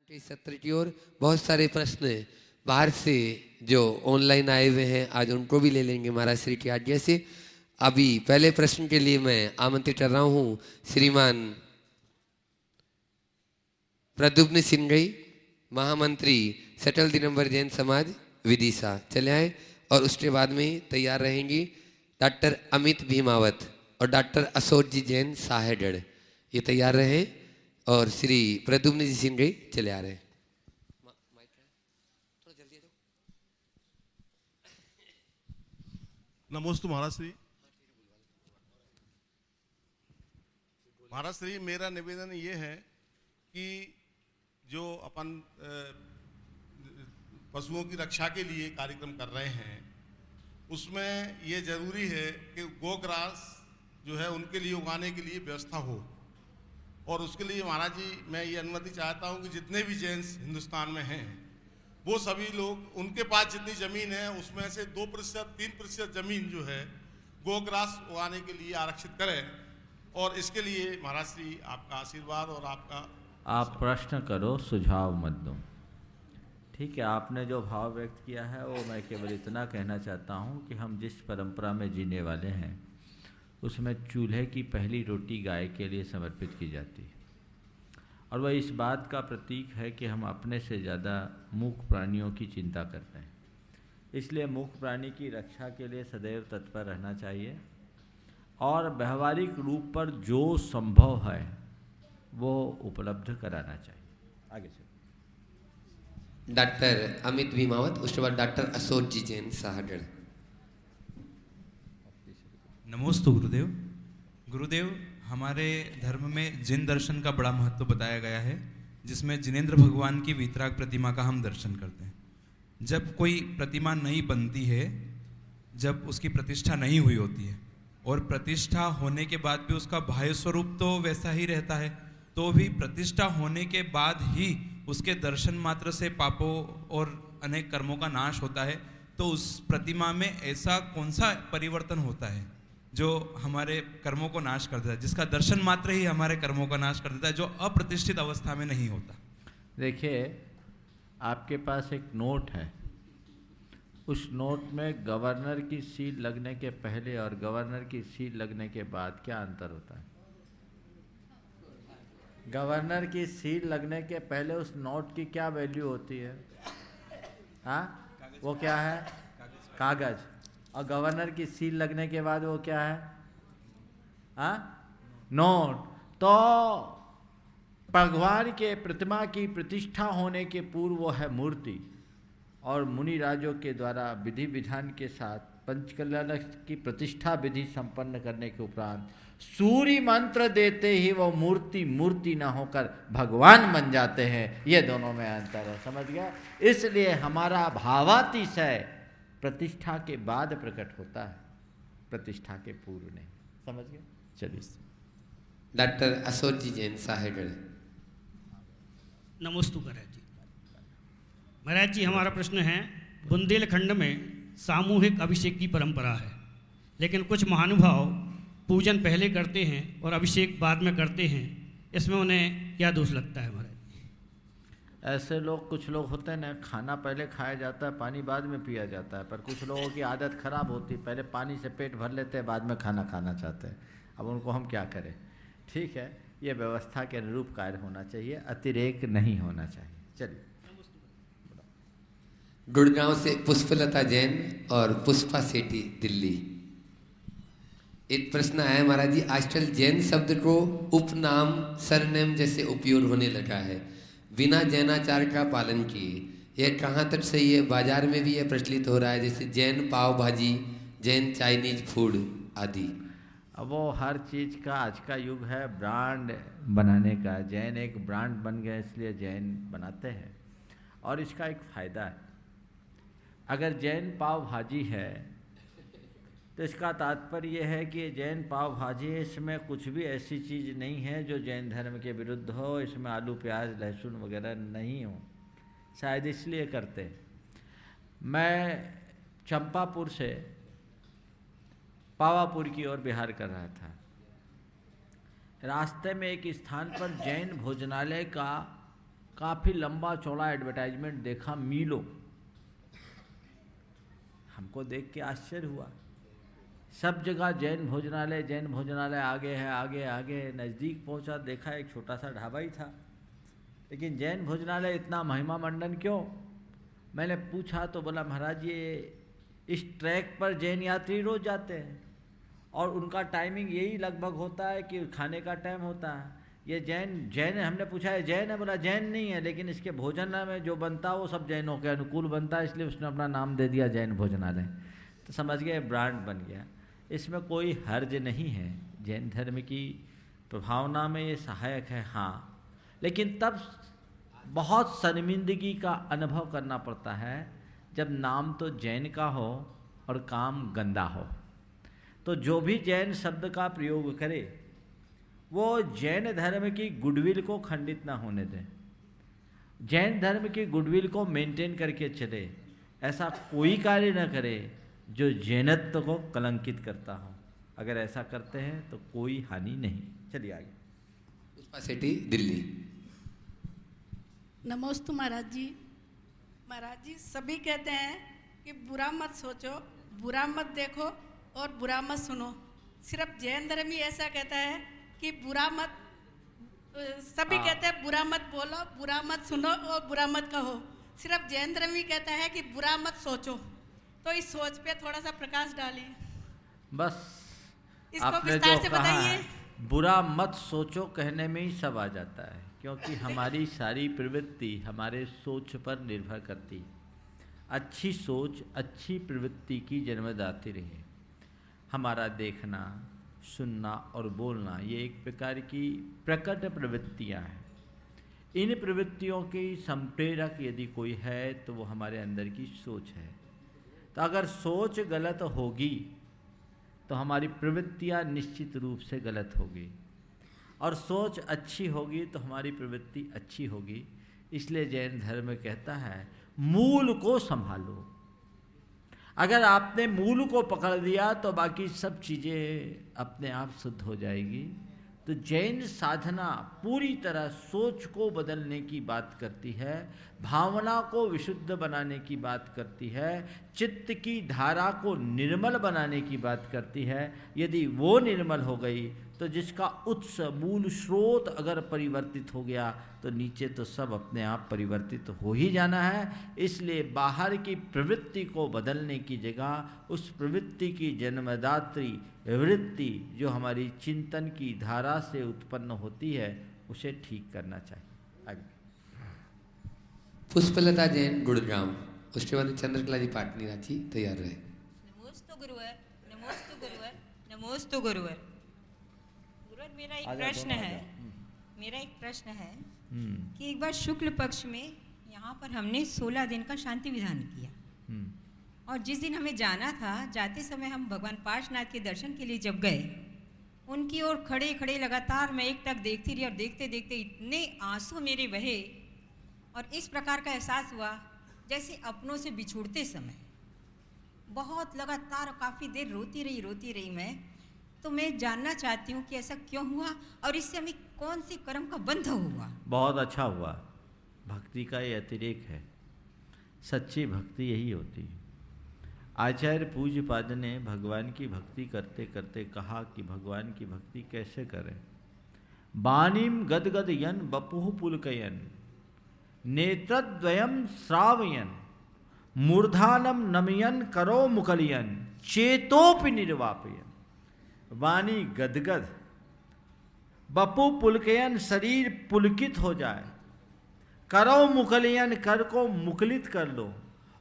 के सत्र की ओर बहुत सारे प्रश्न बाहर से जो ऑनलाइन आए हुए हैं आज उनको भी ले लेंगे महाराज श्री की आज्ञा से। अभी पहले प्रश्न के लिए मैं आमंत्रित कर रहा हूं श्रीमान प्रद्युम्न सिंगई, महामंत्री सटल दिगंबर जैन समाज विदिशा, चले आए। और उसके बाद में तैयार रहेंगी डॉक्टर अमित भीमावत और डॉक्टर अशोक जी जैन साहेगढ़, ये तैयार रहे। और श्री प्रद्युम्न जी सिंगई चले आ रहे हैं। नमोस्तु महाराज श्री। महाराज श्री, मेरा निवेदन ये है कि जो अपन पशुओं की रक्षा के लिए कार्यक्रम कर रहे हैं उसमें ये जरूरी है कि गोग्रास जो है उनके लिए उगाने के लिए व्यवस्था हो। और उसके लिए महाराज जी मैं ये अनुमति चाहता हूँ कि जितने भी जेंट्स हिंदुस्तान में हैं वो सभी लोग, उनके पास जितनी ज़मीन है उसमें से 2% 3% ज़मीन जो है गोग्रास उगाने के लिए आरक्षित करें। और इसके लिए महाराज श्री आपका आशीर्वाद और आपका। आप प्रश्न करो, सुझाव मत दो। ठीक है, आपने जो भाव व्यक्त किया है वो मैं केवल इतना कहना चाहता हूँ कि हम जिस परंपरा में जीने वाले हैं उसमें चूल्हे की पहली रोटी गाय के लिए समर्पित की जाती है, और वह इस बात का प्रतीक है कि हम अपने से ज़्यादा मूक प्राणियों की चिंता करते हैं। इसलिए मूक प्राणी की रक्षा के लिए सदैव तत्पर रहना चाहिए और व्यवहारिक रूप पर जो संभव है वो उपलब्ध कराना चाहिए। आगे से डॉक्टर अमित भीमावत, उसके बाद डॉक्टर अशोक जी जैन साहेगढ़। नमोस्तु गुरुदेव। गुरुदेव, हमारे धर्म में जिन दर्शन का बड़ा महत्व बताया गया है, जिसमें जिनेंद्र भगवान की वीतराग प्रतिमा का हम दर्शन करते हैं। जब कोई प्रतिमा नहीं बनती है, जब उसकी प्रतिष्ठा नहीं हुई होती है और प्रतिष्ठा होने के बाद भी उसका बाह्य स्वरूप तो वैसा ही रहता है, तो भी प्रतिष्ठा होने के बाद ही उसके दर्शन मात्र से पापों और अनेक कर्मों का नाश होता है। तो उस प्रतिमा में ऐसा कौन सा परिवर्तन होता है जो हमारे कर्मों को नाश कर देता है, जिसका दर्शन मात्र ही हमारे कर्मों का नाश कर देता है, जो अप्रतिष्ठित अवस्था में नहीं होता? देखिए, आपके पास एक नोट है, उस नोट में गवर्नर की सील लगने के पहले और गवर्नर की सील लगने के बाद क्या अंतर होता है? गवर्नर की सील लगने के पहले उस नोट की क्या वैल्यू होती है? हाँ, वो क्या है? कागज। और गवर्नर की सील लगने के बाद वो क्या है? हाँ, नोट। तो भगवान के प्रतिमा की प्रतिष्ठा होने के पूर्व वो है मूर्ति, और मुनि राजों के द्वारा विधि विधान के साथ पंचकल्याण की प्रतिष्ठा विधि संपन्न करने के उपरांत सूर्य मंत्र देते ही वो मूर्ति मूर्ति ना होकर भगवान बन जाते हैं। ये दोनों में अंतर है, समझ गया? इसलिए हमारा भावातिशय प्रतिष्ठा के बाद प्रकट होता है, प्रतिष्ठा के पूर्व नहीं। समझ गए? चलिए डॉक्टर अशोक जी जैन साहेगढ़। नमोस्तु महाराज जी। महाराज जी, हमारा प्रश्न है, बुंदेलखंड में सामूहिक अभिषेक की परंपरा है, लेकिन कुछ महानुभाव पूजन पहले करते हैं और अभिषेक बाद में करते हैं, इसमें उन्हें क्या दोष लगता है महाराज? ऐसे लोग, कुछ लोग होते हैं ना, खाना पहले खाया जाता है, पानी बाद में पिया जाता है, पर कुछ लोगों की आदत खराब होती है, पहले पानी से पेट भर लेते हैं, बाद में खाना खाना चाहते हैं। अब उनको हम क्या करें? ठीक है, ये व्यवस्था के अनुरूप कार्य होना चाहिए, अतिरेक नहीं होना चाहिए। चलिए। गुड़गांव से पुष्पलता जैन और पुष्पा सेठी दिल्ली। एक प्रश्न आया महाराज जी, आजकल जैन शब्द को उपनाम सरनेम जैसे उपयोग होने लगा है बिना जैनाचार का पालन किए, यह कहाँ तक सही है? बाजार में भी यह प्रचलित हो रहा है, जैसे जैन पाव भाजी, जैन चाइनीज फूड आदि। अब वो हर चीज़ का आज का युग है ब्रांड बनाने का। जैन एक ब्रांड बन गया, इसलिए जैन बनाते हैं। और इसका एक फ़ायदा है, अगर जैन पाव भाजी है तो इसका तात्पर्य यह है कि जैन पाव भाजी है, इसमें कुछ भी ऐसी चीज़ नहीं है जो जैन धर्म के विरुद्ध हो, इसमें आलू प्याज लहसुन वगैरह नहीं हो, शायद इसलिए करते हैं। मैं चंपापुर से पावापुर की ओर बिहार कर रहा था, रास्ते में एक स्थान पर जैन भोजनालय का काफ़ी लंबा चौड़ा एडवर्टाइजमेंट देखा मीलों। हमको देख के आश्चर्य हुआ। सब जगह जैन भोजनालय आगे है, आगे आगे। नज़दीक पहुंचा, देखा एक छोटा सा ढाबा ही था, लेकिन जैन भोजनालय इतना महिमा मंडन क्यों? मैंने पूछा तो बोला महाराज ये इस ट्रैक पर जैन यात्री रोज जाते हैं और उनका टाइमिंग यही लगभग होता है कि खाने का टाइम होता है। ये जैन है। हमने पूछा है जैन है? बोला जैन नहीं है, लेकिन इसके भोजन में जो बनता है वो सब जैनों के अनुकूल बनता है, इसलिए उसने अपना नाम दे दिया जैन भोजनालय। तो समझ गए, ब्रांड बन गया। इसमें कोई हर्ज नहीं है, जैन धर्म की प्रभावना में ये सहायक है, हाँ। लेकिन तब बहुत शर्मिंदगी का अनुभव करना पड़ता है जब नाम तो जैन का हो और काम गंदा हो। तो जो भी जैन शब्द का प्रयोग करे वो जैन धर्म की गुडविल को खंडित ना होने दें, जैन धर्म की गुडविल को मेंटेन करके चले। ऐसा कोई कार्य न करे जो जैनत्व को कलंकित करता हो। अगर ऐसा करते हैं तो कोई हानि नहीं। चलिए आगे। पुष्पा सेठी, दिल्ली। नमोस्तु महाराज जी। महाराज जी, सभी कहते हैं कि बुरा मत सोचो, बुरा मत देखो और बुरा मत सुनो। सिर्फ जैन धर्म ही ऐसा कहता है कि बुरा मत, सभी कहते हैं बुरा मत बोलो, बुरा मत सुनो और बुरा मत कहो। सिर्फ जैन धर्म ही कहता है कि बुरा मत सोचो। तो इस सोच पे थोड़ा सा प्रकाश डालिए। बस इसको आपने विस्तार जो से कहा बताइए। है, बुरा मत सोचो कहने में ही सब आ जाता है, क्योंकि हमारी सारी प्रवृत्ति हमारे सोच पर निर्भर करती है। अच्छी सोच अच्छी प्रवृत्ति की जन्मदात्री रही। हमारा देखना, सुनना और बोलना ये एक प्रकार की प्रकट प्रवृत्तियां हैं। इन प्रवृत्तियों की संप्रेरक यदि कोई है तो वो हमारे अंदर की सोच है। तो अगर सोच गलत होगी तो हमारी प्रवृत्तियां निश्चित रूप से गलत होगी, और सोच अच्छी होगी तो हमारी प्रवृत्ति अच्छी होगी। इसलिए जैन धर्म कहता है मूल को संभालो। अगर आपने मूल को पकड़ लिया तो बाकी सब चीज़ें अपने आप शुद्ध हो जाएगी। तो जैन साधना पूरी तरह सोच को बदलने की बात करती है, भावना को विशुद्ध बनाने की बात करती है, चित्त की धारा को निर्मल बनाने की बात करती है। यदि वो निर्मल हो गई तो जिसका उत्स मूल स्रोत अगर परिवर्तित हो गया तो नीचे तो सब अपने आप परिवर्तित हो ही जाना है। इसलिए बाहर की प्रवृत्ति को बदलने की जगह उस प्रवृत्ति की जन्मदात्री वृत्ति जो हमारी चिंतन की धारा से उत्पन्न होती है उसे ठीक करना चाहिए। आगे। पुष्पलता जैन, गुड़गांव। उसके बाद चंद्रकला जी पाटनी, रांची। तैयार रहे। नमोस्तु गुरुवर, नमोस्तु गुरुवर, नमोस्तु गुरुवर। गुरुवर, मेरा एक प्रश्न है कि एक बार शुक्ल पक्ष में यहाँ पर हमने 16 दिन का शांति विधान किया, और जिस दिन हमें जाना था, जाते समय हम भगवान पार्श्वनाथ के दर्शन के लिए जब गए, उनकी ओर खड़े खड़े लगातार मैं एक टक देखती रही, और देखते देखते इतने आंसू मेरे बहे और इस प्रकार का एहसास हुआ जैसे अपनों से बिछुड़ते समय। बहुत लगातार काफ़ी देर रोती रही मैं। तो मैं जानना चाहती हूँ कि ऐसा क्यों हुआ और इससे हमें कौन सी कर्म का बंध हुआ। बहुत अच्छा हुआ। भक्ति का ये अतिरेक है। सच्ची भक्ति यही होती है। आचार्य पूज्यपाद ने भगवान की भक्ति करते करते कहा कि भगवान की भक्ति कैसे करें। बानीम गदगद यन बपुः पुलकयन नेत्रद्वयम श्रावयन मूर्धानम नमयन करो मुकलियन चेतोपि निर्वापयन। वाणी गदगद, बपु पुलकयन शरीर पुलकित हो जाए, करो मुकलियन कर को मुकलित कर लो,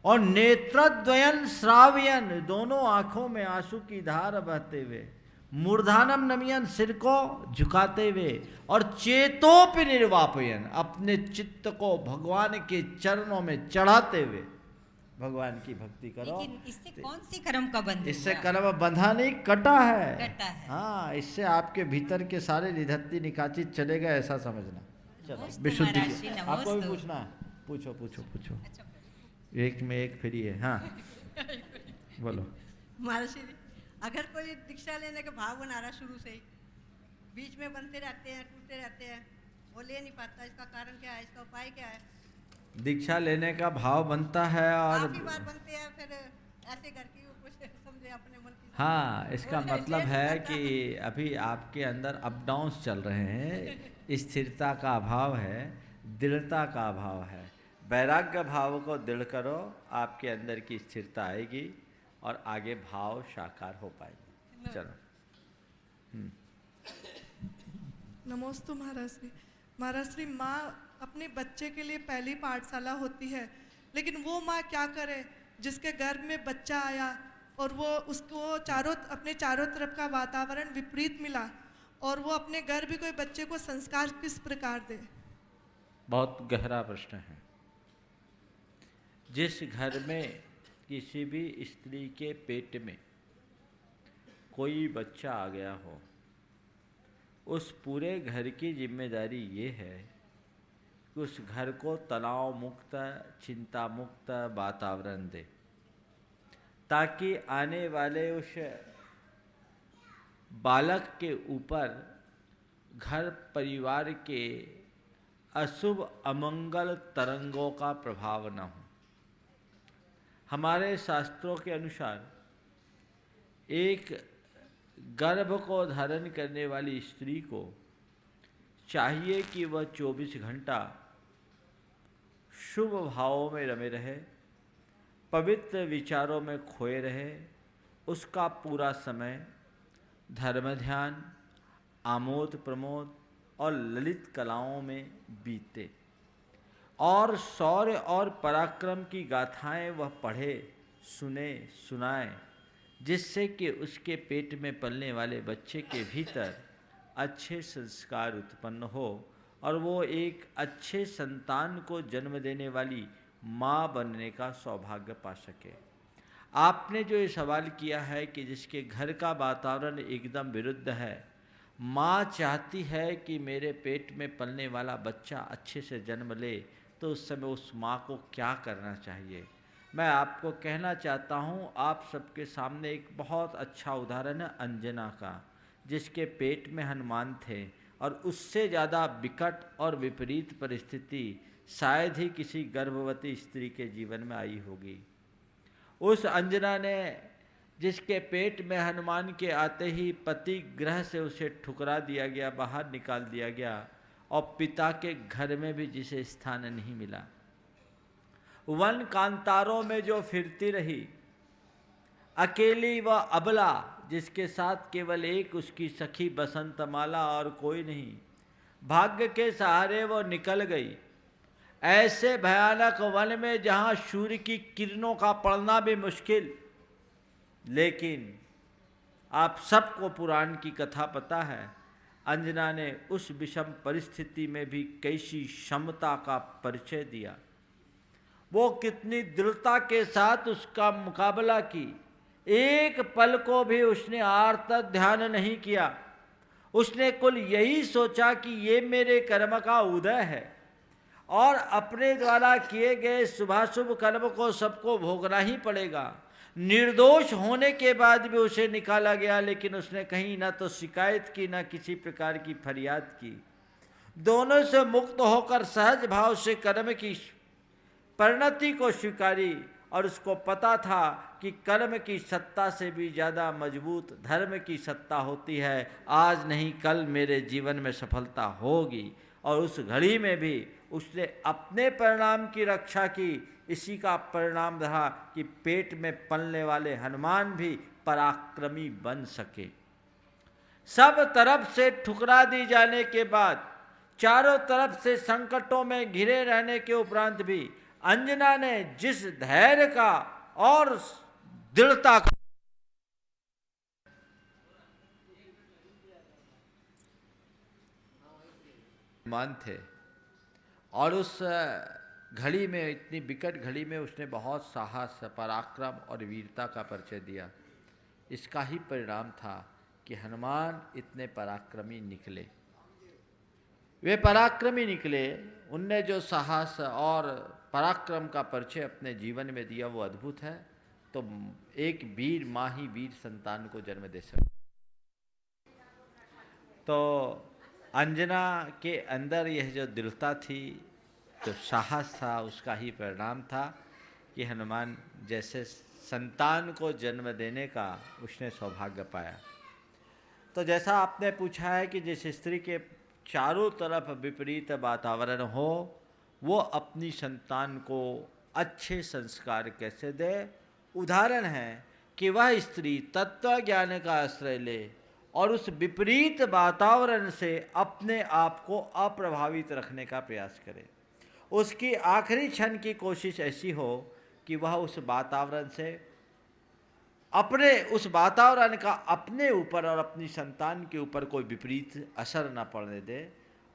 और नेत्रद्वयन श्रावयन दोनों आंखों में आंसू की धार बहते हुए, मूर्धानम नमयन सिर को झुकाते हुए, और चेतोपि निर्वापयन अपने चित्त को भगवान के चरणों में चढ़ाते हुए भगवान की भक्ति करो। लेकिन इससे कौन सी कर्म का बंध? इससे कर्म बंधा नहीं, कटा है। कटा है। हाँ, इससे आपके भीतर के सारे निधत्ती निकाचित चले गए, ऐसा समझना। चलो विशुद्धि की। आपको भी पूछना है? पूछो पूछो पूछो। अच्छा, एक में एक फ्री है। हाँ बोलो। महाराज जी, अगर कोई दीक्षा लेने का भाव बना रहा शुरू से ही, बीच में बनते रहते हैं, टूटते रहते हैं, वो ले नहीं पाता, इसका कारण क्या है, इसका उपाय क्या है? दीक्षा लेने का भाव बनता है और काफी बार बनते हैं, फिर ऐसे करके वो कुछ समझे अपने मन की। हाँ, इसका वो ले मतलब नहीं है पाता। कि अभी आपके अंदर अप डाउन्स चल रहे हैं, स्थिरता का अभाव है, दृढ़ता का अभाव है। वैराग्य भाव को दृढ़ करो, आपके अंदर की स्थिरता आएगी और आगे भाव साकार हो पाएगी। चलो। नमोस्तु महाराज श्री। महाराज श्री, माँ अपने बच्चे के लिए पहली पाठशाला होती है, लेकिन वो माँ क्या करे जिसके गर्भ में बच्चा आया और वो उसको अपने चारों तरफ का वातावरण विपरीत मिला, और वो अपने गर्भ के बच्चे को संस्कार किस प्रकार दे? बहुत गहरा प्रश्न है। जिस घर में किसी भी स्त्री के पेट में कोई बच्चा आ गया हो, उस पूरे घर की जिम्मेदारी ये है कि उस घर को तनाव मुक्त, चिंता मुक्त वातावरण दे, ताकि आने वाले उस बालक के ऊपर घर परिवार के अशुभ अमंगल तरंगों का प्रभाव न हो। हमारे शास्त्रों के अनुसार एक गर्भ को धारण करने वाली स्त्री को चाहिए कि वह 24 घंटा शुभ भावों में रमे रहे, पवित्र विचारों में खोए रहे, उसका पूरा समय धर्म ध्यान, आमोद प्रमोद और ललित कलाओं में बीते, और शौर्य और पराक्रम की गाथाएं वह पढ़े, सुने, सुनाए, जिससे कि उसके पेट में पलने वाले बच्चे के भीतर अच्छे संस्कार उत्पन्न हो और वो एक अच्छे संतान को जन्म देने वाली माँ बनने का सौभाग्य पा सके। आपने जो ये सवाल किया है कि जिसके घर का वातावरण एकदम विरुद्ध है, माँ चाहती है कि मेरे पेट में पलने वाला बच्चा अच्छे से जन्म ले, तो उस समय उस माँ को क्या करना चाहिए? मैं आपको कहना चाहता हूँ, आप सबके सामने एक बहुत अच्छा उदाहरण है अंजना का, जिसके पेट में हनुमान थे और उससे ज़्यादा विकट और विपरीत परिस्थिति शायद ही किसी गर्भवती स्त्री के जीवन में आई होगी। उस अंजना ने, जिसके पेट में हनुमान के आते ही पति ग्रह से उसे ठुकरा दिया गया, बाहर निकाल दिया गया, और पिता के घर में भी जिसे स्थान नहीं मिला, वन कांतारों में जो फिरती रही, अकेली व अबला, जिसके साथ केवल एक उसकी सखी बसंतमाला और कोई नहीं, भाग्य के सहारे वो निकल गई ऐसे भयानक वन में जहाँ सूर्य की किरणों का पड़ना भी मुश्किल। लेकिन आप सबको पुराण की कथा पता है, अंजना ने उस विषम परिस्थिति में भी कैसी क्षमता का परिचय दिया, वो कितनी दृढ़ता के साथ उसका मुकाबला की। एक पल को भी उसने आर्त ध्यान नहीं किया। उसने कुल यही सोचा कि ये मेरे कर्म का उदय है और अपने द्वारा किए गए शुभाशुभ कर्म को सबको भोगना ही पड़ेगा। निर्दोष होने के बाद भी उसे निकाला गया, लेकिन उसने कहीं ना तो शिकायत की, ना किसी प्रकार की फरियाद की। दोनों से मुक्त होकर सहज भाव से कर्म की परिणति को स्वीकारी, और उसको पता था कि कर्म की सत्ता से भी ज़्यादा मजबूत धर्म की सत्ता होती है। आज नहीं कल मेरे जीवन में सफलता होगी। और उस घड़ी में भी उसने अपने परिणाम की रक्षा की। इसी का परिणाम रहा कि पेट में पलने वाले हनुमान भी पराक्रमी बन सके। सब तरफ से ठुकरा दी जाने के बाद, चारों तरफ से संकटों में घिरे रहने के उपरांत भी अंजना ने जिस धैर्य का और दृढ़ता का मान थे, और उस घड़ी में, इतनी विकट घड़ी में उसने बहुत साहस, पराक्रम और वीरता का परिचय दिया। इसका ही परिणाम था कि हनुमान इतने पराक्रमी निकले। वे पराक्रमी निकले। उनने जो साहस और पराक्रम का परिचय अपने जीवन में दिया वो अद्भुत है। तो एक वीर माँ ही वीर संतान को जन्म दे सकती। तो अंजना के अंदर यह जो दृढ़ता थी, जो साहस था, उसका ही परिणाम था कि हनुमान जैसे संतान को जन्म देने का उसने सौभाग्य पाया। तो जैसा आपने पूछा है कि जिस स्त्री के चारों तरफ विपरीत वातावरण हो, वो अपनी संतान को अच्छे संस्कार कैसे दे। उदाहरण है कि वह स्त्री तत्व ज्ञान का आश्रय ले और उस विपरीत वातावरण से अपने आप को अप्रभावित रखने का प्रयास करे। उसकी आखिरी क्षण की कोशिश ऐसी हो कि वह उस वातावरण से उस वातावरण का अपने ऊपर और अपनी संतान के ऊपर कोई विपरीत असर न पड़ने दे।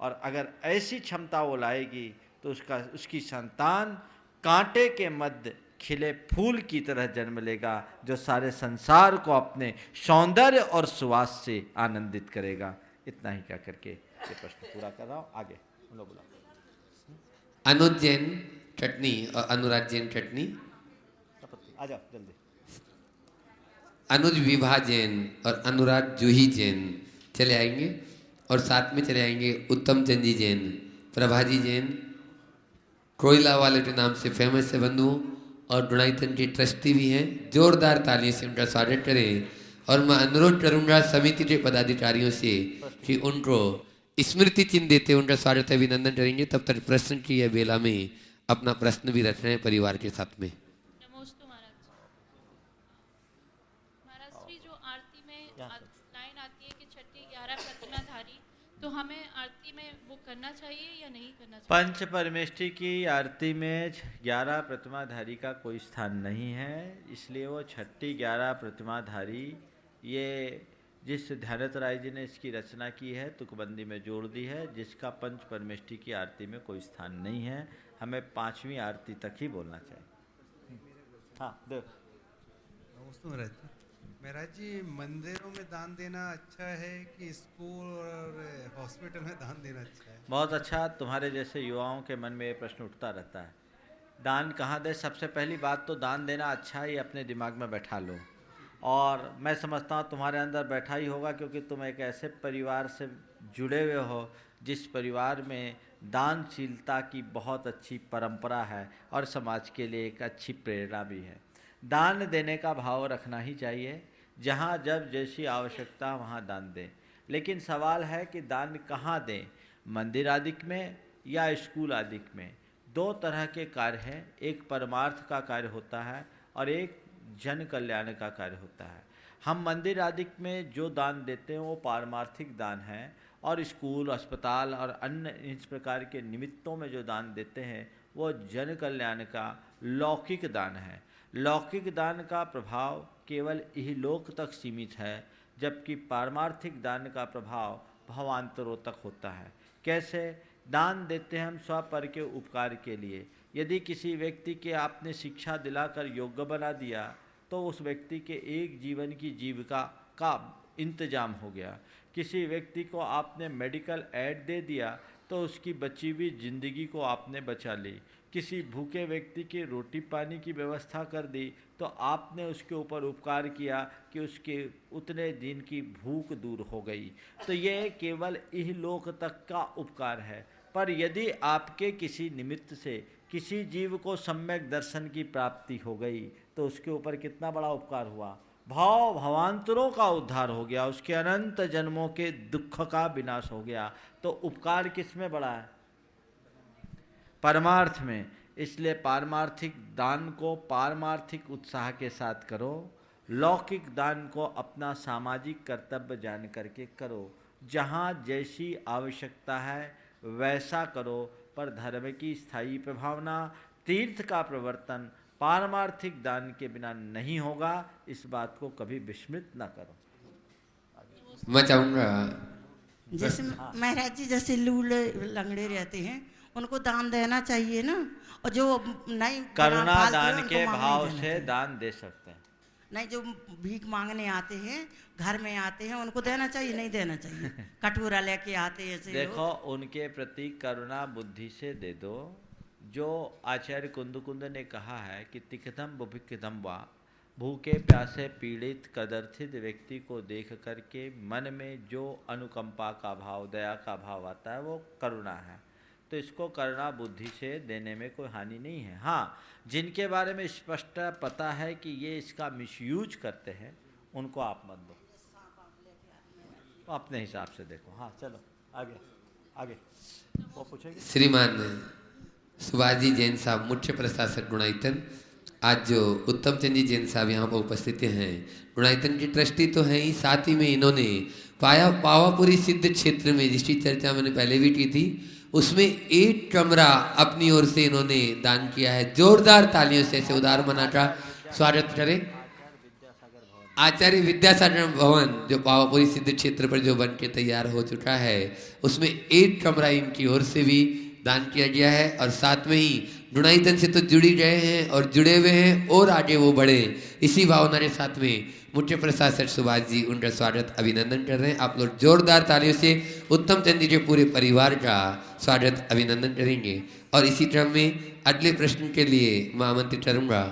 और अगर ऐसी क्षमता वो लाएगी तो उसकी संतान कांटे के मध्य खिले फूल की तरह जन्म लेगा, जो सारे संसार को अपने सौंदर्य और सुवास से आनंदित करेगा। इतना ही कह करके ये प्रश्न पूरा कर रहा हूँ। आगे हम लोग बुलाओ। अनुज जैन चटनी और अनुराग जैन चटनी। आ जाओ जल्दी। अनुज विभा जैन और अनुराग जूही जैन चले आएंगे और साथ में चले आएंगे उत्तम चंद जी जैन, प्रभाजी जैन, कोयला वाले के नाम से फेमस है बंधु और डुनाइतन के ट्रस्टी भी हैं। जोरदार तालियों से उनका स्वागत करें। और मैं अनुरोध करूंगा समिति के पदाधिकारियों से कि उनको स्मृति चिन्ह देते उनका स्वागत अभिनंदन करेंगे। तब तक प्रश्न की यह बेला में अपना प्रश्न भी रख रहे हैं परिवार के साथ में। नमोस्तु महाराज। महाराज श्री जो आरती में लाइन आती है कि छठी 11 प्रतिमाधारी, तो हमें आरती में वो करना चाहिए या नहीं करना चाहिए? पंच परमेष्ठी की आरती में 11 प्रतिमाधारी का कोई स्थान नहीं है, इसलिए वो छठी 11 प्रतिमाधारी ये जिस ध्यानत राय जी ने इसकी रचना की है तुकबंदी में जोड़ दी है, जिसका पंच परमेष्ठी की आरती में कोई स्थान नहीं है। हमें 5वीं आरती तक ही बोलना चाहिए। हाँ देव। नमस्ते महाराज। महाराज जी, मंदिरों में दान देना अच्छा है कि स्कूल और हॉस्पिटल में दान देना अच्छा है? बहुत अच्छा। तुम्हारे जैसे युवाओं के मन में ये प्रश्न उठता रहता है, दान कहाँ दे। सबसे पहली बात तो दान देना अच्छा है, ये अपने दिमाग में बैठा लो। और मैं समझता हूँ तुम्हारे अंदर बैठा ही होगा, क्योंकि तुम एक ऐसे परिवार से जुड़े हुए हो जिस परिवार में दानशीलता की बहुत अच्छी परंपरा है और समाज के लिए एक अच्छी प्रेरणा भी है। दान देने का भाव रखना ही चाहिए, जहाँ जब जैसी आवश्यकता वहाँ दान दें। लेकिन सवाल है कि दान कहाँ दें, मंदिर आदि में या स्कूल आदि में। 2 तरह के कार्य हैं, एक परमार्थ का कार्य होता है और एक जन कल्याण का कार्य होता है। हम मंदिर आदि में जो दान देते हैं वो पारमार्थिक दान है, और स्कूल, अस्पताल और अन्य इस प्रकार के निमित्तों में जो दान देते हैं वो जन कल्याण का लौकिक दान है। लौकिक दान का प्रभाव केवल इहलोक तक सीमित है, जबकि पारमार्थिक दान का प्रभाव भवांतरों तक होता है। कैसे? दान देते हैं हम स्वपर के उपकार के लिए। यदि किसी व्यक्ति के आपने शिक्षा दिलाकर योग्य बना दिया तो उस व्यक्ति के एक जीवन की जीविका का इंतजाम हो गया। किसी व्यक्ति को आपने मेडिकल एड दे दिया तो उसकी बची हुई जिंदगी को आपने बचा ली। किसी भूखे व्यक्ति की रोटी पानी की व्यवस्था कर दी तो आपने उसके ऊपर उपकार किया कि उसके उतने दिन की भूख दूर हो गई। तो ये केवल इहलोक तक का उपकार है। पर यदि आपके किसी निमित्त से किसी जीव को सम्यक दर्शन की प्राप्ति हो गई तो उसके ऊपर कितना बड़ा उपकार हुआ। भवांतरों का उद्धार हो गया, उसके अनंत जन्मों के दुख का विनाश हो गया। तो उपकार किस में बड़ा है? परमार्थ में। इसलिए पारमार्थिक दान को पारमार्थिक उत्साह के साथ करो, लौकिक दान को अपना सामाजिक कर्तव्य जान करके करो। जहाँ जैसी आवश्यकता है वैसा करो, पर धर्म की स्थायी प्रभावना, तीर्थ का प्रवर्तन पारमार्थिक दान के बिना नहीं होगा। इस बात को कभी विस्मृत ना करो। मैं चाहूँगा जैसे महाराज जी, जैसे लूले लंगड़े रहते हैं उनको दान देना चाहिए ना, और जो नहीं करुणा दान के भाव से दान दे सकते हैं। नहीं, जो भीख मांगने आते हैं, घर में आते हैं, उनको देना चाहिए नहीं देना चाहिए? कटोरा लेके आते हैं ऐसे देखो, उनके प्रति करुणा बुद्धि से दे दो। जो आचार्य कुंद ने कहा है कि तिक्तम बुभिक्तम वा भूखे प्यासे पीड़ित कदर्थित व्यक्ति को देख करके मन में जो अनुकंपा का भाव, दया का भाव आता है, वो करुणा है। तो इसको करुणा बुद्धि से देने में कोई हानि नहीं है। हाँ, जिनके बारे में स्पष्ट पता है कि ये इसका मिसयूज करते हैं, उनको आप मत दो, तो अपने हिसाब से देखो। हाँ चलो आगे आगे, वो पूछेंगे। श्रीमान सुभाष जी जैन साहब, मुख्य प्रशासक गुणायतन, आज जो उत्तम चंद जी जैन साहब यहाँ पर उपस्थित हैं, गुणायतन के ट्रस्टी तो हैं ही, साथ ही में इन्होंने पावापुरी सिद्ध क्षेत्र में, जिसकी चर्चा मैंने पहले भी की थी, उसमें 1 कमरा अपनी ओर से इन्होंने दान किया है। जोरदार तालियों से ऐसे उदार मना का स्वागत करें। आचार्य विद्यासागर भवन जो पावापुरी सिद्ध क्षेत्र पर जो बन के तैयार हो चुका है, उसमें 1 कमरा इनकी ओर से भी दान किया गया है। और साथ में ही गुणायतन से तो जुड़ी गए हैं और जुड़े हुए हैं और आगे वो बढ़े, इसी भावना के साथ में मुख्य प्रशासक सुभाष जी उनका स्वागत अभिनंदन कर रहे हैं। आप लोग जोरदार तालियों से उत्तम चंद जी के पूरे परिवार का स्वागत अभिनंदन करेंगे। और इसी क्रम में अगले प्रश्न के लिए मैं आमंत्रित करूंगा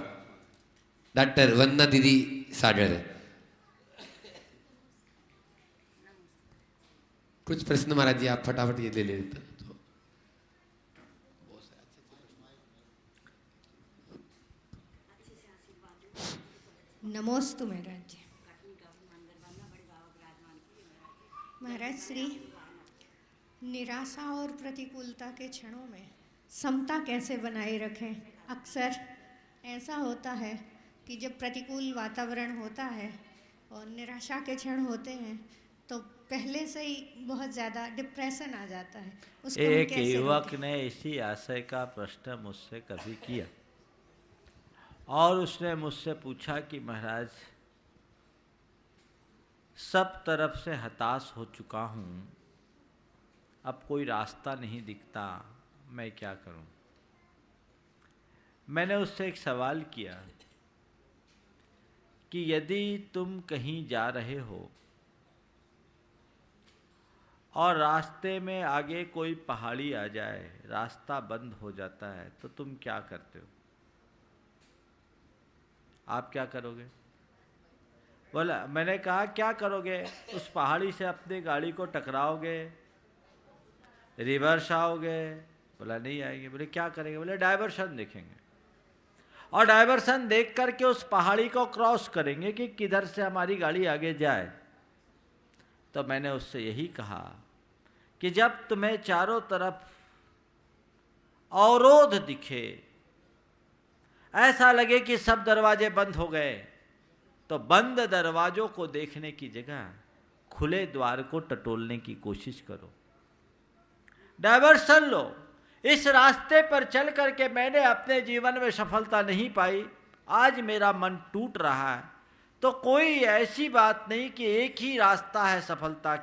डॉक्टर वंदना दीदी सागर। कुछ प्रश्न महाराज जी आप फटाफट ये ले लेते। नमोस्तु महाराज जी। महाराज श्री, निराशा और प्रतिकूलता के क्षणों में समता कैसे बनाए रखें? अक्सर ऐसा होता है कि जब प्रतिकूल वातावरण होता है और निराशा के क्षण होते हैं तो पहले से ही बहुत ज़्यादा डिप्रेशन आ जाता है। उसको एक युवक ने इसी आशय का प्रश्न मुझसे कभी किया और उसने मुझसे पूछा कि महाराज, सब तरफ से हताश हो चुका हूँ, अब कोई रास्ता नहीं दिखता, मैं क्या करूँ? मैंने उससे एक सवाल किया कि यदि तुम कहीं जा रहे हो और रास्ते में आगे कोई पहाड़ी आ जाए, रास्ता बंद हो जाता है, तो तुम क्या करते हो? आप क्या करोगे? बोला, मैंने कहा क्या करोगे? उस पहाड़ी से अपनी गाड़ी को टकराओगे, रिवर्स आओगे? बोला नहीं आएंगे। बोले क्या करेंगे? बोले डाइवर्शन देखेंगे और डाइवर्शन देख करके उस पहाड़ी को क्रॉस करेंगे कि किधर से हमारी गाड़ी आगे जाए। तो मैंने उससे यही कहा कि जब तुम्हें चारों तरफ अवरोध दिखे, ऐसा लगे कि सब दरवाजे बंद हो गए, तो बंद दरवाजों को देखने की जगह खुले द्वार को टटोलने की कोशिश करो, डाइवर्सन लो। इस रास्ते पर चल करके मैंने अपने जीवन में सफलता नहीं पाई, आज मेरा मन टूट रहा है, तो कोई ऐसी बात नहीं कि एक ही रास्ता है सफलता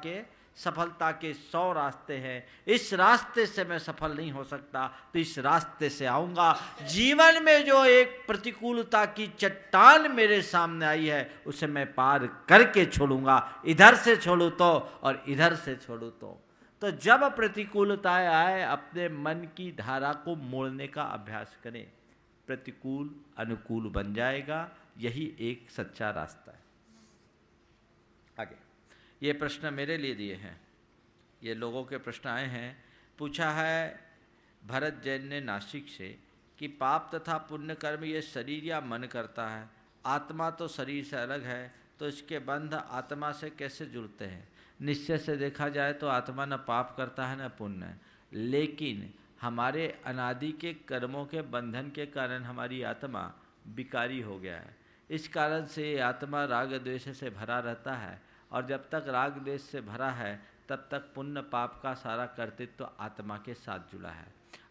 के 100 रास्ते हैं। इस रास्ते से मैं सफल नहीं हो सकता, तो इस रास्ते से आऊँगा। जीवन में जो एक प्रतिकूलता की चट्टान मेरे सामने आई है, उसे मैं पार करके छोड़ूंगा, इधर से छोड़ूँ तो और इधर से छोड़ूँ तो जब प्रतिकूलताएं आए, अपने मन की धारा को मोड़ने का अभ्यास करें, प्रतिकूल अनुकूल बन जाएगा। यही एक सच्चा रास्ता है। आगे ये प्रश्न मेरे लिए दिए हैं, ये लोगों के प्रश्न आए हैं। पूछा है भरत जैन ने नासिक से कि पाप तथा पुण्य कर्म ये शरीर या मन करता है, आत्मा तो शरीर से अलग है, तो इसके बंध आत्मा से कैसे जुड़ते हैं? निश्चय से देखा जाए तो आत्मा न पाप करता है न पुण्य, लेकिन हमारे अनादि के कर्मों के बंधन के कारण हमारी आत्मा विकारी हो गया है। इस कारण से ये आत्मा राग द्वेष से भरा रहता है, और जब तक राग द्वेष से भरा है तब तक पुण्य पाप का सारा कर्तृत्व तो आत्मा के साथ जुड़ा है।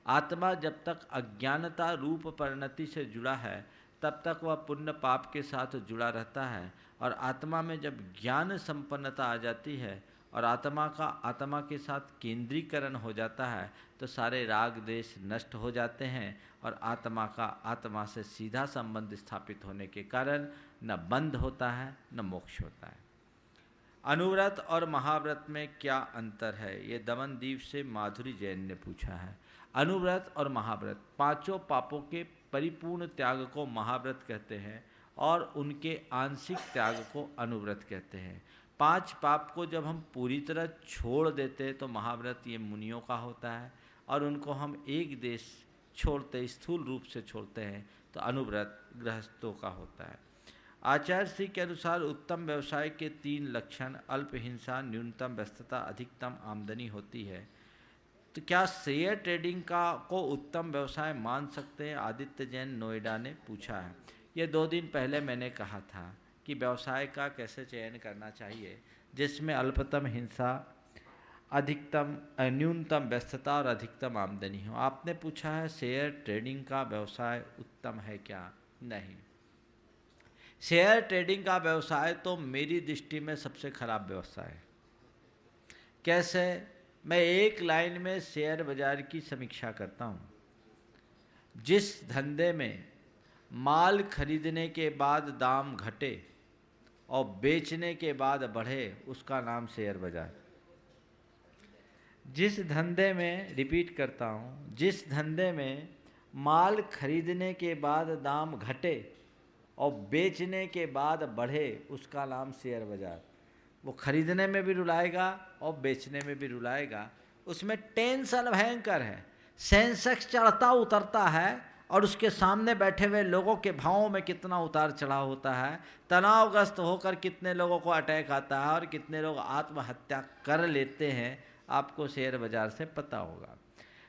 आत्मा जब तक अज्ञानता रूप परिणति से जुड़ा है तब तक वह पुण्य पाप के साथ जुड़ा रहता है, और आत्मा में जब ज्ञान संपन्नता आ जाती है और आत्मा का आत्मा के साथ केंद्रीकरण हो जाता है तो सारे राग द्वेष नष्ट हो जाते हैं, और आत्मा का आत्मा से सीधा संबंध स्थापित होने के कारण न बंध होता है न मोक्ष होता है। अनुव्रत और महाव्रत में क्या अंतर है? ये दमनदीप से माधुरी जैन ने पूछा है। अनुव्रत और महाव्रत, 5 पापों के परिपूर्ण त्याग को महाव्रत कहते हैं, और उनके आंशिक त्याग को अनुव्रत कहते हैं। 5 पाप को जब हम पूरी तरह छोड़ देते तो महाव्रत ये मुनियों का होता है, और उनको हम एक देश छोड़ते, स्थूल रूप से छोड़ते हैं तो अनुव्रत गृहस्थों का होता है। आचार्य श्री के अनुसार उत्तम व्यवसाय के 3 लक्षण अल्प हिंसा, न्यूनतम व्यस्तता, अधिकतम आमदनी होती है। तो क्या शेयर ट्रेडिंग को उत्तम व्यवसाय मान सकते हैं? आदित्य जैन नोएडा ने पूछा है। ये 2 दिन पहले मैंने कहा था कि व्यवसाय का कैसे चयन करना चाहिए जिसमें अल्पतम हिंसा, अधिकतम न्यूनतम व्यस्तता और अधिकतम आमदनी हो। आपने पूछा है शेयर ट्रेडिंग का व्यवसाय उत्तम है क्या? नहीं, शेयर ट्रेडिंग का व्यवसाय तो मेरी दृष्टि में सबसे खराब व्यवसाय है। कैसे? मैं एक लाइन में शेयर बाजार की समीक्षा करता हूँ। जिस धंधे में माल खरीदने के बाद दाम घटे और बेचने के बाद बढ़े, उसका नाम शेयर बाजार। जिस धंधे में, रिपीट करता हूँ, जिस धंधे में माल खरीदने के बाद दाम घटे और बेचने के बाद बढ़े, उसका नाम शेयर बाजार। वो खरीदने में भी रुलाएगा और बेचने में भी रुलाएगा। उसमें टेंशन भयंकर है। सेंसेक्स चढ़ता उतरता है और उसके सामने बैठे हुए लोगों के भावों में कितना उतार चढ़ाव होता है, तनावग्रस्त होकर कितने लोगों को अटैक आता है और कितने लोग आत्महत्या कर लेते हैं, आपको शेयर बाजार से पता होगा।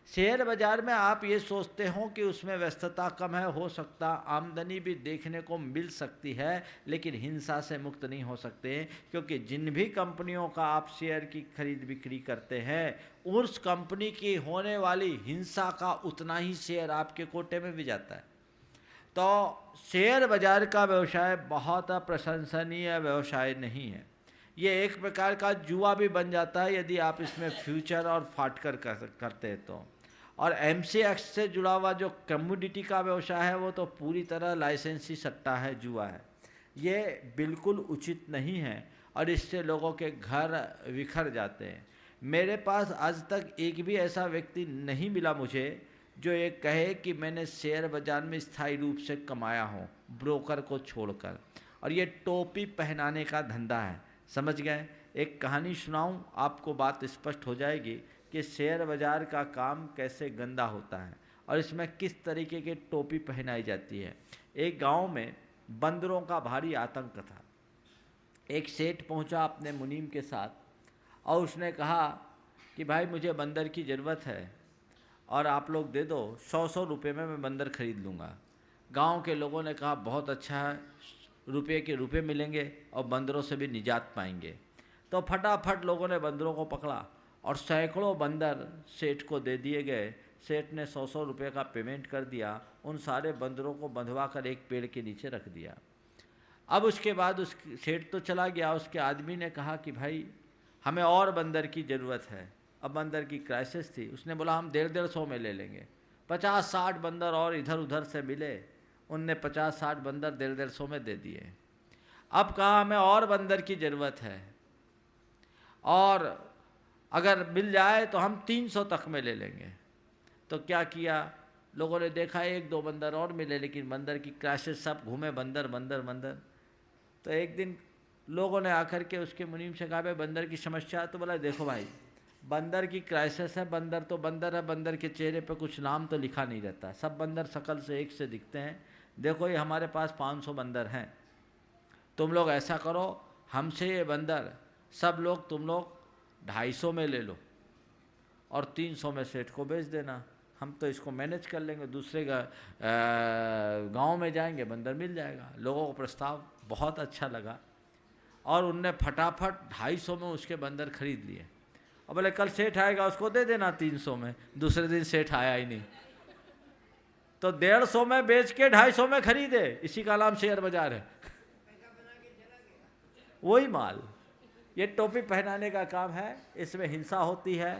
शेयर बाजार में आप ये सोचते हो कि उसमें व्यस्तता कम है, हो सकता आमदनी भी देखने को मिल सकती है, लेकिन हिंसा से मुक्त नहीं हो सकते, क्योंकि जिन भी कंपनियों का आप शेयर की खरीद बिक्री करते हैं, उस कंपनी की होने वाली हिंसा का उतना ही शेयर आपके कोटे में भी जाता है। तो शेयर बाजार का व्यवसाय बहुत प्रशंसनीय व्यवसाय नहीं है। ये एक प्रकार का जुआ भी बन जाता है यदि आप इसमें फ्यूचर और फाटकर करते हैं तो। और MCX से जुड़ा हुआ जो कम्युनिटी का व्यवसाय है वो तो पूरी तरह लाइसेंसी सट्टा है, जुआ है। ये बिल्कुल उचित नहीं है और इससे लोगों के घर बिखर जाते हैं। मेरे पास आज तक एक भी ऐसा व्यक्ति नहीं मिला मुझे जो ये कहे कि मैंने शेयर बाजार में स्थायी रूप से कमाया हो ब्रोकर को छोड़कर। और ये टोपी पहनाने का धंधा है, समझ गए? एक कहानी सुनाऊं, आपको बात स्पष्ट हो जाएगी कि शेयर बाजार का काम कैसे गंदा होता है और इसमें किस तरीके की टोपी पहनाई जाती है। एक गांव में बंदरों का भारी आतंक था। एक सेठ पहुंचा अपने मुनीम के साथ और उसने कहा कि भाई मुझे बंदर की ज़रूरत है और आप लोग दे दो, 100 रुपये में मैं बंदर खरीद लूँगा। गांव के लोगों ने कहा बहुत अच्छा है, रुपये के रुपये मिलेंगे और बंदरों से भी निजात पाएंगे। तो फटाफट लोगों ने बंदरों को पकड़ा और सैकड़ों बंदर सेठ को दे दिए गए। सेठ ने 100 रुपये का पेमेंट कर दिया, उन सारे बंदरों को बंधवा कर एक पेड़ के नीचे रख दिया। अब उसके बाद उस सेठ तो चला गया, उसके आदमी ने कहा कि भाई हमें और बंदर की ज़रूरत है। अब बंदर की क्राइसिस थी, उसने बोला हम 150 में ले लेंगे। 50-60 बंदर और इधर उधर से मिले, उनने 50-60 बंदर 150 में दे दिए। अब कहा हमें और बंदर की ज़रूरत है और अगर मिल जाए तो हम 300 तक में ले लेंगे। तो क्या किया, लोगों ने देखा 1-2 बंदर और मिले, लेकिन बंदर की क्राइसिस, सब घूमे बंदर बंदर बंदर। तो एक दिन लोगों ने आकर के उसके मुनीम से कहा भाई बंदर की समस्या है। तो बोला देखो भाई, बंदर की क्राइसिस है, बंदर तो बंदर है, बंदर के चेहरे पे कुछ नाम तो लिखा नहीं रहता, सब बंदर शकल से एक से दिखते हैं। देखो ये हमारे पास 500 बंदर हैं, तुम लोग ऐसा करो हमसे ये बंदर सब लोग तुम लोग 250 में ले लो और 300 में सेठ को बेच देना, हम तो इसको मैनेज कर लेंगे, दूसरे गांव में जाएंगे बंदर मिल जाएगा। लोगों को प्रस्ताव बहुत अच्छा लगा और उनने फटाफट 250 में उसके बंदर खरीद लिए। और बोले कल सेठ आएगा उसको दे देना 300 में। दूसरे दिन सेठ आया ही नहीं, तो 150 में बेच के 250 में खरीदे। इसी का नाम शेयर बाजार है। वही माल, ये टोपी पहनाने का काम है, इसमें हिंसा होती है,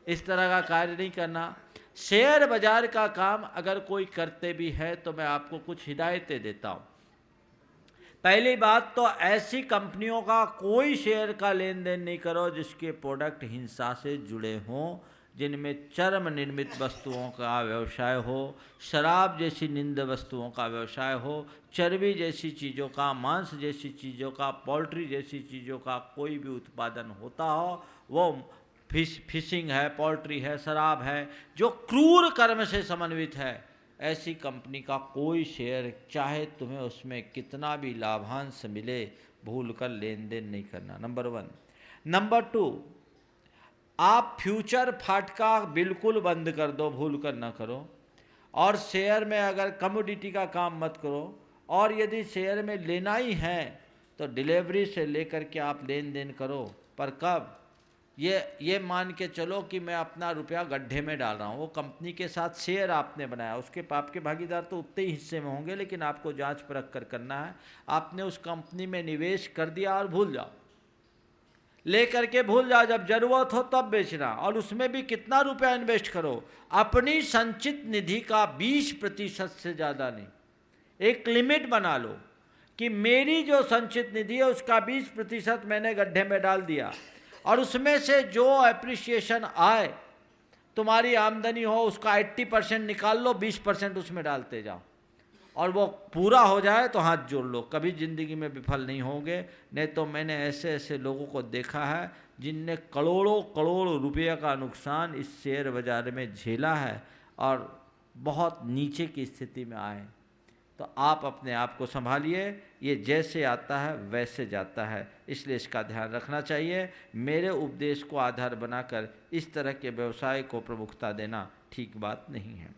इस तरह का कार्य नहीं करना। शेयर बाजार का काम अगर कोई करते भी है तो मैं आपको कुछ हिदायतें देता हूँ। पहली बात तो ऐसी कंपनियों का कोई शेयर का लेन देन नहीं करो जिसके प्रोडक्ट हिंसा से जुड़े हों जिनमें चर्म निर्मित वस्तुओं का व्यवसाय हो, शराब जैसी निंद वस्तुओं का व्यवसाय हो, चर्बी जैसी चीज़ों का, मांस जैसी चीज़ों का, पोल्ट्री जैसी चीज़ों का कोई भी उत्पादन होता हो, वो फिशिंग है, पोल्ट्री है, शराब है, जो क्रूर कर्म से समन्वित है, ऐसी कंपनी का कोई शेयर, चाहे तुम्हें उसमें कितना भी लाभांश मिले, भूल कर लेन देन नहीं करना, नंबर 1। नंबर 2, आप फ्यूचर फाटका बिल्कुल बंद कर दो, भूल कर ना करो। और शेयर में अगर कमोडिटी का काम मत करो, और यदि शेयर में लेना ही है तो डिलीवरी से लेकर के आप लेन देन करो। पर कब? ये मान के चलो कि मैं अपना रुपया गड्ढे में डाल रहा हूँ, वो कंपनी के साथ शेयर आपने बनाया, उसके आपके भागीदार तो उतने ही हिस्से में होंगे, लेकिन आपको जांच परख कर करना है। आपने उस कंपनी में निवेश कर दिया और भूल जाओ, लेकर के भूल जाओ, जब जरूरत हो तब बेचना। और उसमें भी कितना रुपया इन्वेस्ट करो? अपनी संचित निधि का 20% से ज़्यादा नहीं। एक लिमिट बना लो कि मेरी जो संचित निधि है उसका 20% मैंने गड्ढे में डाल दिया, और उसमें से जो एप्रिसिएशन आए, तुम्हारी आमदनी हो, उसका 80% निकाल लो, 20% उसमें डालते जाओ, और वो पूरा हो जाए तो हाथ जोड़ लो, कभी ज़िंदगी में विफल नहीं होंगे। नहीं तो मैंने ऐसे ऐसे लोगों को देखा है जिनने करोड़ों करोड़ रुपये का नुकसान इस शेयर बाज़ार में झेला है और बहुत नीचे की स्थिति में आए। तो आप अपने आप को संभालिए, ये जैसे आता है वैसे जाता है, इसलिए इसका ध्यान रखना चाहिए। मेरे उपदेश को आधार बनाकर इस तरह के व्यवसाय को प्रमुखता देना ठीक बात नहीं है।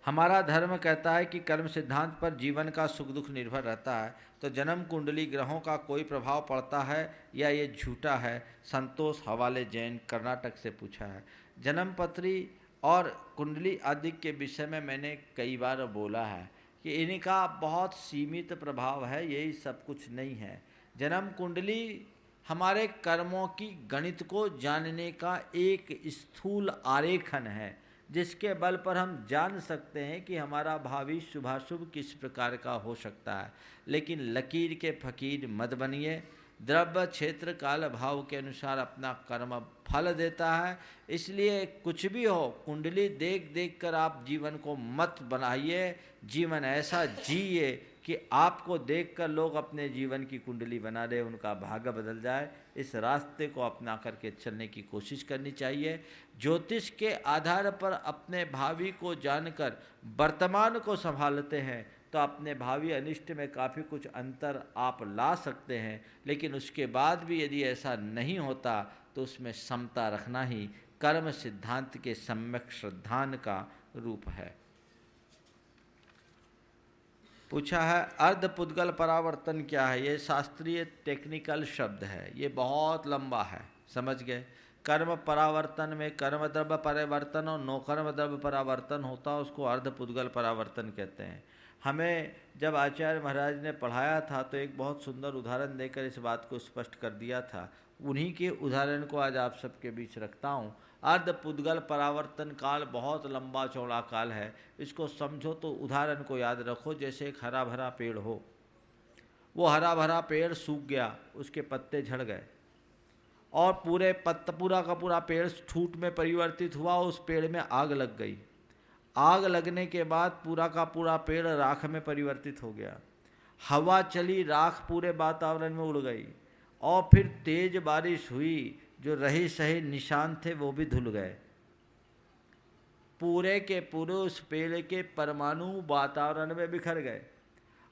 हमारा धर्म कहता है कि कर्म सिद्धांत पर जीवन का सुख दुख निर्भर रहता है, तो जन्म कुंडली ग्रहों का कोई प्रभाव पड़ता है या ये झूठा है? संतोष हवाले जैन, कर्नाटक से पूछा है। जन्म पत्री और कुंडली आदि के विषय में मैंने कई बार बोला है कि इनका बहुत सीमित प्रभाव है, यही सब कुछ नहीं है। जन्म कुंडली हमारे कर्मों की गणित को जानने का एक स्थूल आरेखन है, जिसके बल पर हम जान सकते हैं कि हमारा भावी शुभाशुभ किस प्रकार का हो सकता है। लेकिन लकीर के फकीर मत बनिए। द्रव्य क्षेत्र काल भाव के अनुसार अपना कर्म फल देता है, इसलिए कुछ भी हो कुंडली देख देख कर आप जीवन को मत बनाइए। जीवन ऐसा जिए कि आपको देखकर लोग अपने जीवन की कुंडली बना रहे, उनका भाग्य बदल जाए। इस रास्ते को अपना करके चलने की कोशिश करनी चाहिए। ज्योतिष के आधार पर अपने भावी को जानकर वर्तमान को संभालते हैं तो अपने भावी अनिष्ट में काफ़ी कुछ अंतर आप ला सकते हैं, लेकिन उसके बाद भी यदि ऐसा नहीं होता तो उसमें समता रखना ही कर्म सिद्धांत के सम्यक श्रद्धान का रूप है। पूछा है अर्धपुद्गल परावर्तन क्या है? ये शास्त्रीय टेक्निकल शब्द है, ये बहुत लंबा है, समझ गए। कर्म परावर्तन में कर्म द्रव्य परिवर्तन और नौकर्म द्रव्य परावर्तन होता है, उसको अर्धपुद्गल परावर्तन कहते हैं। हमें जब आचार्य महाराज ने पढ़ाया था तो एक बहुत सुंदर उदाहरण देकर इस बात को स्पष्ट कर दिया था। उन्हीं के उदाहरण को आज आप सबके बीच रखता हूँ। अर्धपुद्गल परावर्तन काल बहुत लंबा चौड़ा काल है, इसको समझो तो उदाहरण को याद रखो। जैसे एक हरा भरा पेड़ हो, वो हरा भरा पेड़ सूख गया, उसके पत्ते झड़ गए और पूरा का पूरा पेड़ ठूठ में परिवर्तित हुआ, उस पेड़ में आग लग गई। आग लगने के बाद पूरा का पूरा पेड़ राख में परिवर्तित हो गया। हवा चली, राख पूरे वातावरण में उड़ गई और फिर तेज बारिश हुई, जो रहे सहे निशान थे वो भी धुल गए। पूरे के पूरे उस पेड़ के परमाणु वातावरण में बिखर गए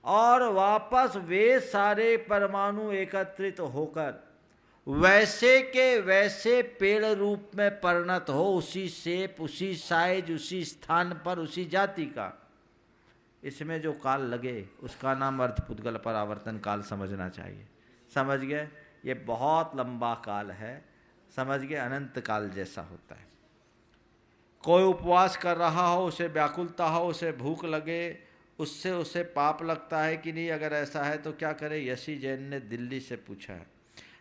और वापस वे सारे परमाणु एकत्रित होकर वैसे के वैसे पेड़ रूप में परिणत हो, उसी शेप, उसी साइज, उसी स्थान पर, उसी जाति का। इसमें जो काल लगे उसका नाम अर्धपुद्गल परावर्तन काल समझना चाहिए। समझ गए? ये बहुत लंबा काल है, समझ गए? अनंत काल जैसा होता है। कोई उपवास कर रहा हो, उसे व्याकुलता हो, उसे भूख लगे, उससे उसे पाप लगता है कि नहीं? अगर ऐसा है तो क्या करे? यशी जैन ने दिल्ली से पूछा है।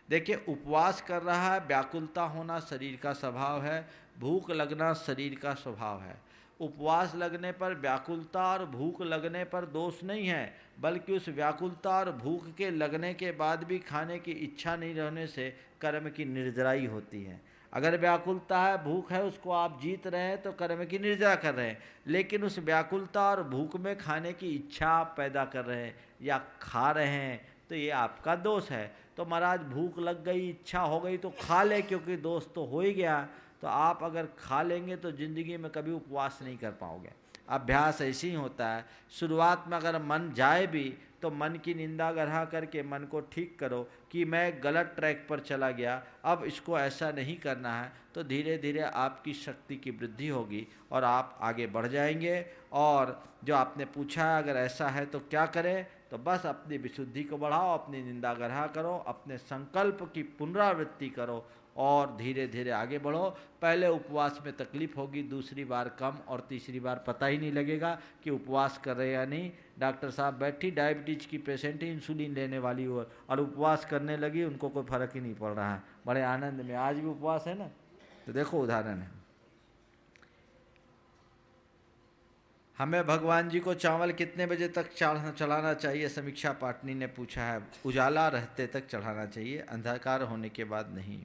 देखिए, उपवास कर रहा है, व्याकुलता होना शरीर का स्वभाव है, भूख लगना शरीर का स्वभाव है। उपवास लगने पर, व्याकुलता और भूख लगने पर दोष नहीं है, बल्कि उस व्याकुलता और भूख के लगने के बाद भी खाने की इच्छा नहीं रहने से कर्म की निर्जराई होती है। अगर व्याकुलता है, भूख है, उसको आप जीत रहे हैं तो कर्म की निर्जरा कर रहे हैं। लेकिन उस व्याकुलता और भूख में खाने की इच्छा आप पैदा कर रहे हैं या खा रहे हैं तो ये आपका दोष है। तो महाराज भूख लग गई, इच्छा हो गई तो खा ले, क्योंकि दोष तो हो ही गया। तो आप अगर खा लेंगे तो ज़िंदगी में कभी उपवास नहीं कर पाओगे। अभ्यास ऐसे ही होता है। शुरुआत में अगर मन जाए भी तो मन की निंदा गढ़ा करके मन को ठीक करो कि मैं गलत ट्रैक पर चला गया, अब इसको ऐसा नहीं करना है, तो धीरे धीरे आपकी शक्ति की वृद्धि होगी और आप आगे बढ़ जाएंगे। और जो आपने पूछा है अगर ऐसा है तो क्या करें, तो बस अपनी विशुद्धि को बढ़ाओ, अपनी निंदा गढ़ा करो, अपने संकल्प की पुनरावृत्ति करो और धीरे धीरे आगे बढ़ो। पहले उपवास में तकलीफ होगी, दूसरी बार कम और तीसरी बार पता ही नहीं लगेगा कि उपवास कर रहे या नहीं। डॉक्टर साहब बैठी, डायबिटीज की पेशेंट ही, इंसुलिन लेने वाली हो और उपवास करने लगी, उनको कोई फर्क ही नहीं पड़ रहा है, बड़े आनंद में। आज भी उपवास है ना, तो देखो उदाहरण है। हमें भगवान जी को चावल कितने बजे तक चढ़ाना चाहिए, समीक्षा पाटनी ने पूछा है। उजाला रहते तक चढ़ाना चाहिए, अंधकार होने के बाद नहीं।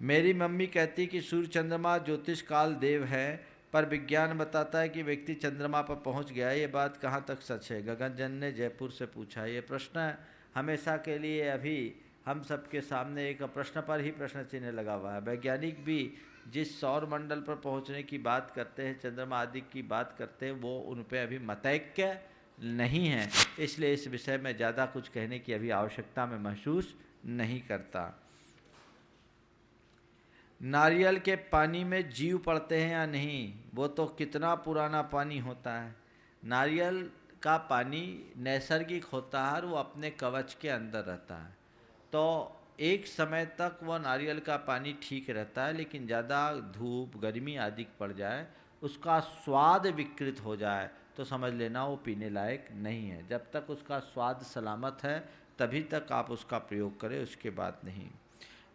मेरी मम्मी कहती कि सूर्य चंद्रमा ज्योतिष काल देव है, पर विज्ञान बताता है कि व्यक्ति चंद्रमा पर पहुंच गया। ये बात कहाँ तक सच है? गगनजन ने जयपुर से पूछा। ये प्रश्न हमेशा के लिए अभी हम सबके सामने एक प्रश्न पर ही प्रश्न चिन्ह लगा हुआ है। वैज्ञानिक भी जिस सौर मंडल पर पहुंचने की बात करते हैं, चंद्रमा आदि की बात करते हैं, वो उन पर अभी मतैक्य नहीं है, इसलिए इस विषय में ज़्यादा कुछ कहने की अभी आवश्यकता में महसूस नहीं करता। नारियल के पानी में जीव पड़ते हैं या नहीं, वो तो कितना पुराना पानी होता है। नारियल का पानी नैसर्गिक होता है और वो अपने कवच के अंदर रहता है, तो एक समय तक वह नारियल का पानी ठीक रहता है। लेकिन ज़्यादा धूप गर्मी आदि पड़ जाए, उसका स्वाद विकृत हो जाए, तो समझ लेना वो पीने लायक नहीं है। जब तक उसका स्वाद सलामत है तभी तक आप उसका प्रयोग करें, उसके बाद नहीं।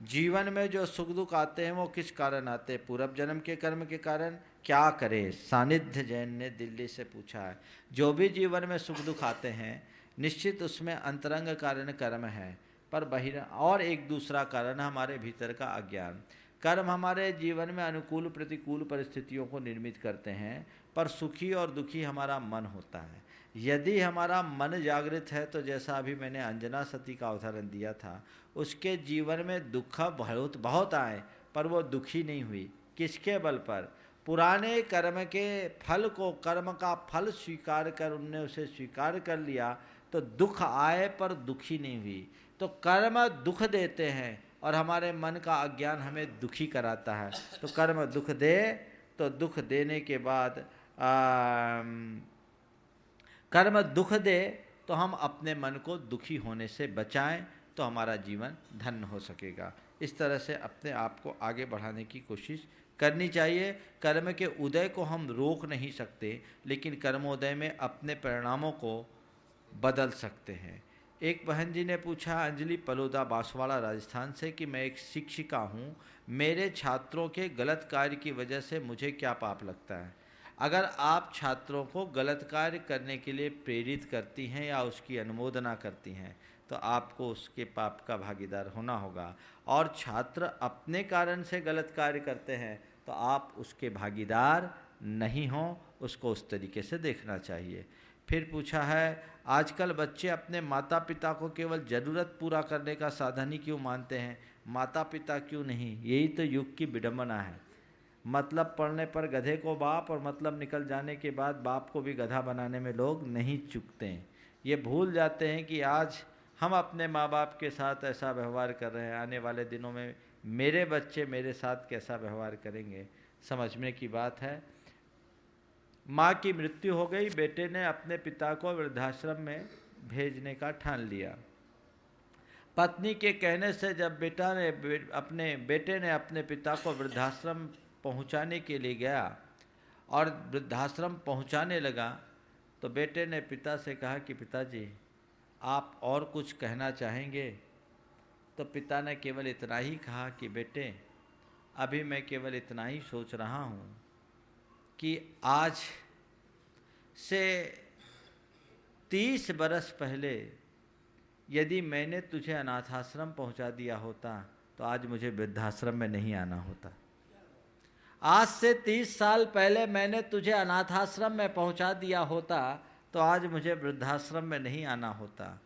जीवन में जो सुख दुख आते हैं वो किस कारण आते हैं? पूर्व जन्म के कर्म के कारण। क्या करें? सानिध्य जैन ने दिल्ली से पूछा है। जो भी जीवन में सुख दुख आते हैं निश्चित उसमें अंतरंग कारण कर्म है, पर और एक दूसरा कारण हमारे भीतर का अज्ञान। कर्म हमारे जीवन में अनुकूल प्रतिकूल परिस्थितियों को निर्मित करते हैं, पर सुखी और दुखी हमारा मन होता है। यदि हमारा मन जागृत है तो जैसा अभी मैंने अंजना सती का उदाहरण दिया था, उसके जीवन में दुख बहुत आए पर वो दुखी नहीं हुई। किसके बल पर? पुराने कर्म के फल को, कर्म का फल स्वीकार कर उनने उसे स्वीकार कर लिया, तो दुख आए पर दुखी नहीं हुई। तो कर्म दुख देते हैं और हमारे मन का अज्ञान हमें दुखी कराता है। तो कर्म दुख दे तो दुख देने के बाद कर्म दुख दे तो हम अपने मन को दुखी होने से बचाएं, तो हमारा जीवन धन्य हो सकेगा। इस तरह से अपने आप को आगे बढ़ाने की कोशिश करनी चाहिए। कर्म के उदय को हम रोक नहीं सकते, लेकिन कर्मोदय में अपने परिणामों को बदल सकते हैं। एक बहन जी ने पूछा, अंजलि पलोदा बांसवाड़ा राजस्थान से, कि मैं एक शिक्षिका हूँ, मेरे छात्रों के गलत कार्य की वजह से मुझे क्या पाप लगता है? अगर आप छात्रों को गलत कार्य करने के लिए प्रेरित करती हैं या उसकी अनुमोदना करती हैं, तो आपको उसके पाप का भागीदार होना होगा। और छात्र अपने कारण से गलत कार्य करते हैं तो आप उसके भागीदार नहीं हों, उसको उस तरीके से देखना चाहिए। फिर पूछा है, आजकल बच्चे अपने माता पिता को केवल ज़रूरत पूरा करने का साधन ही क्यों मानते हैं, माता पिता क्यों नहीं? यही तो युग की विडंबना है। मतलब पढ़ने पर गधे को बाप, और मतलब निकल जाने के बाद बाप को भी गधा बनाने में लोग नहीं चूकते हैं। ये भूल जाते हैं कि आज हम अपने माँ बाप के साथ ऐसा व्यवहार कर रहे हैं, आने वाले दिनों में मेरे बच्चे मेरे साथ कैसा व्यवहार करेंगे, समझने की बात है। माँ की मृत्यु हो गई, बेटे ने अपने पिता को वृद्धाश्रम में भेजने का ठान लिया। पत्नी के कहने से जब बेटे ने अपने पिता को वृद्धाश्रम पहुंचाने के लिए गया और वृद्धाश्रम पहुंचाने लगा, तो बेटे ने पिता से कहा कि पिताजी आप और कुछ कहना चाहेंगे? तो पिता ने केवल इतना ही कहा कि बेटे अभी मैं केवल इतना ही सोच रहा हूँ कि आज से 30 बरस पहले यदि मैंने तुझे अनाथाश्रम पहुँचा दिया होता तो आज मुझे वृद्धाश्रम में नहीं आना होता। आज से 30 साल पहले मैंने तुझे अनाथाश्रम में पहुंचा दिया होता तो आज मुझे वृद्धाश्रम में नहीं आना होता।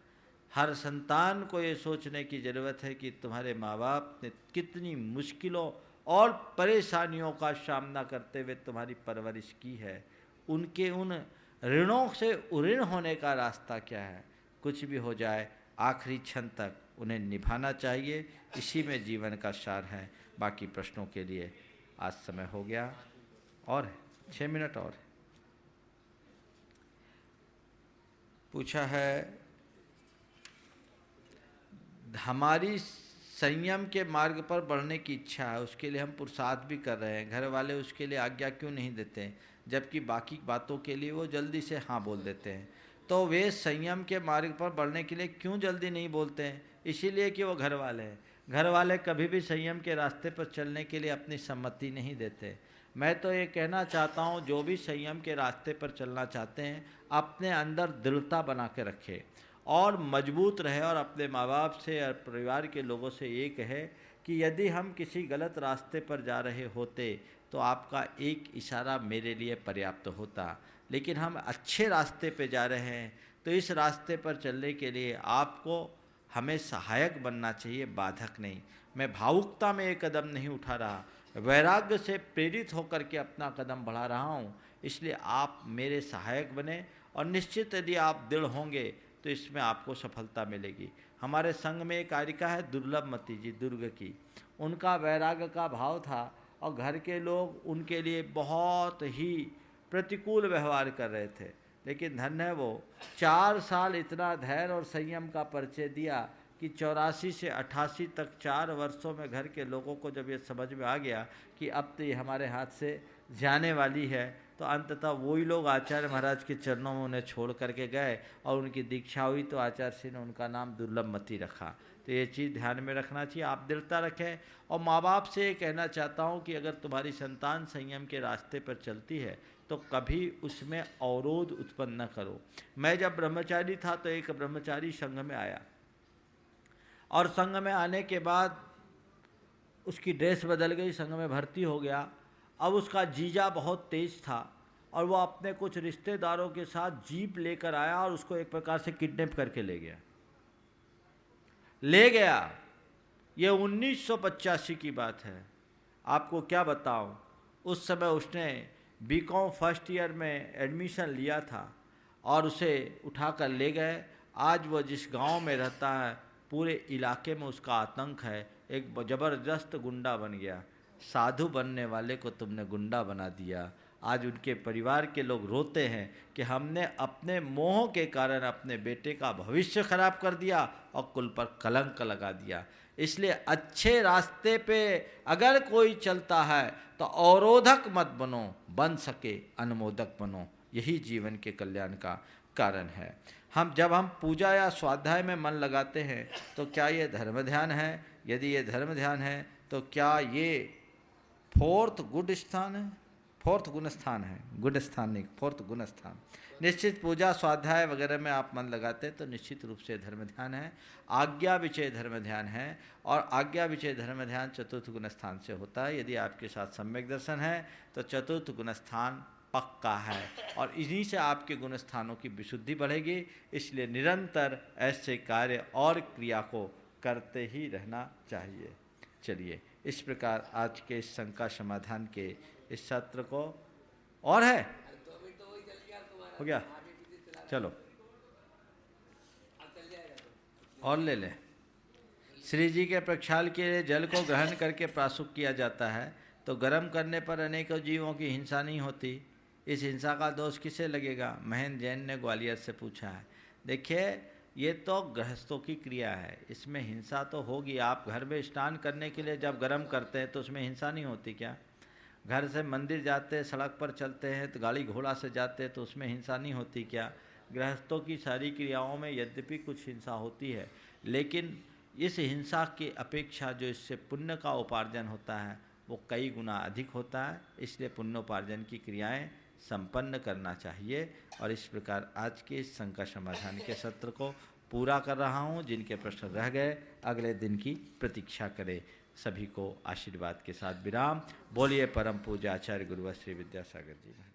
हर संतान को ये सोचने की ज़रूरत है कि तुम्हारे माँ बाप ने कितनी मुश्किलों और परेशानियों का सामना करते हुए तुम्हारी परवरिश की है। उनके उन ऋणों से उऋण होने का रास्ता क्या है? कुछ भी हो जाए आखिरी क्षण तक उन्हें निभाना चाहिए। इसी में जीवन का सार है। बाकी प्रश्नों के लिए आज समय हो गया और 6 मिनट और पूछा है, हमारी संयम के मार्ग पर बढ़ने की इच्छा है, उसके लिए हम पुरुषार्थ भी कर रहे हैं। घर वाले उसके लिए आज्ञा क्यों नहीं देते, जबकि बाकी बातों के लिए वो जल्दी से हाँ बोल देते हैं? तो वे संयम के मार्ग पर बढ़ने के लिए क्यों जल्दी नहीं बोलते हैं? इसीलिए कि वो घर वाले हैं। घर वाले कभी भी संयम के रास्ते पर चलने के लिए अपनी सम्मति नहीं देते। मैं तो ये कहना चाहता हूँ, जो भी संयम के रास्ते पर चलना चाहते हैं अपने अंदर दृढ़ता बना के रखे और मजबूत रहे और अपने माँ बाप से और परिवार के लोगों से ये कहे कि यदि हम किसी गलत रास्ते पर जा रहे होते तो आपका एक इशारा मेरे लिए पर्याप्त होता, लेकिन हम अच्छे रास्ते पे जा रहे हैं तो इस रास्ते पर चलने के लिए आपको हमें सहायक बनना चाहिए, बाधक नहीं। मैं भावुकता में एक कदम नहीं उठा रहा, वैराग्य से प्रेरित होकर के अपना कदम बढ़ा रहा हूँ। इसलिए आप मेरे सहायक बने और निश्चित यदि आप दृढ़ होंगे तो इसमें आपको सफलता मिलेगी। हमारे संघ में एक कारिका है दुर्लभमती जी, दुर्ग की। उनका वैराग्य का भाव था और घर के लोग उनके लिए बहुत ही प्रतिकूल व्यवहार कर रहे थे, लेकिन धन्य है वो 4 साल इतना धैर्य और संयम का परिचय दिया कि 84 से 88 तक 4 वर्षों में घर के लोगों को जब ये समझ में आ गया कि अब तो ये हमारे हाथ से जाने वाली है, तो अंततः वही लोग आचार्य महाराज के चरणों में उन्हें छोड़ करके गए और उनकी दीक्षा हुई तो आचार्य श्री ने उनका नाम दुर्लभमती रखा। तो ये चीज़ ध्यान में रखना चाहिए। आप दृढ़ता रखें और माँ बाप से ये कहना चाहता हूँ कि अगर तुम्हारी संतान संयम के रास्ते पर चलती है तो कभी उसमें अवरोध उत्पन्न न करो। मैं जब ब्रह्मचारी था तो एक ब्रह्मचारी संघ में आया और संघ में आने के बाद उसकी ड्रेस बदल गई, संघ में भर्ती हो गया। अब उसका जीजा बहुत तेज था और वो अपने कुछ रिश्तेदारों के साथ जीप लेकर आया और उसको एक प्रकार से किडनैप करके ले गया। ये 1985 की बात है। आपको क्या बताऊं, उस समय उसने बीकॉम फर्स्ट ईयर में एडमिशन लिया था और उसे उठाकर ले गए। आज वो जिस गांव में रहता है पूरे इलाके में उसका आतंक है, एक ज़बरदस्त गुंडा बन गया। साधु बनने वाले को तुमने गुंडा बना दिया। आज उनके परिवार के लोग रोते हैं कि हमने अपने मोह के कारण अपने बेटे का भविष्य खराब कर दिया और कुल पर कलंक लगा दिया। इसलिए अच्छे रास्ते पे अगर कोई चलता है तो अवरोधक मत बनो, बन सके अनुमोदक बनो। यही जीवन के कल्याण का कारण है। जब हम पूजा या स्वाध्याय में मन लगाते हैं तो क्या ये धर्म ध्यान है? यदि ये धर्म ध्यान है तो क्या ये फोर्थ गुण स्थान है? गुण स्थान नहीं, फोर्थ गुण स्थान। निश्चित पूजा स्वाध्याय वगैरह में आप मन लगाते हैं तो निश्चित रूप से धर्म ध्यान है। आज्ञा विचय धर्म ध्यान है और आज्ञा विचय धर्म ध्यान चतुर्थ गुण स्थान से होता है। यदि आपके साथ सम्यक दर्शन है तो चतुर्थ गुण स्थान पक्का है और इन्हीं से आपके गुण स्थानों की विशुद्धि बढ़ेगी। इसलिए निरंतर ऐसे कार्य और क्रिया को करते ही रहना चाहिए। चलिए, इस प्रकार आज के इस शंका समाधान के इस सत्र को और है हो गया, चलो और ले लें। श्री जी के प्रक्षाल के लिए जल को ग्रहण करके प्राशुक किया जाता है तो गर्म करने पर अनेकों जीवों की हिंसा नहीं होती। इस हिंसा का दोष किसे लगेगा? महेंद्र जैन ने ग्वालियर से पूछा है। देखिए, ये तो गृहस्थों की क्रिया है, इसमें हिंसा तो होगी। आप घर में स्नान करने के लिए जब गर्म करते हैं तो उसमें हिंसा नहीं होती क्या? घर से मंदिर जाते हैं, सड़क पर चलते हैं तो गाड़ी घोड़ा से जाते हैं तो उसमें हिंसा नहीं होती क्या? गृहस्थों की सारी क्रियाओं में यद्यपि कुछ हिंसा होती है, लेकिन इस हिंसा की अपेक्षा जो इससे पुण्य का उपार्जन होता है वो कई गुना अधिक होता है। इसलिए पुण्योपार्जन की क्रियाएं संपन्न करना चाहिए। और इस प्रकार आज के इस शंका समाधान के सत्र को पूरा कर रहा हूँ। जिनके प्रश्न रह गए अगले दिन की प्रतीक्षा करें। सभी को आशीर्वाद के साथ विराम। बोलिए परम पूज्य आचार्य गुरुवर श्री विद्यासागर जी महाराज।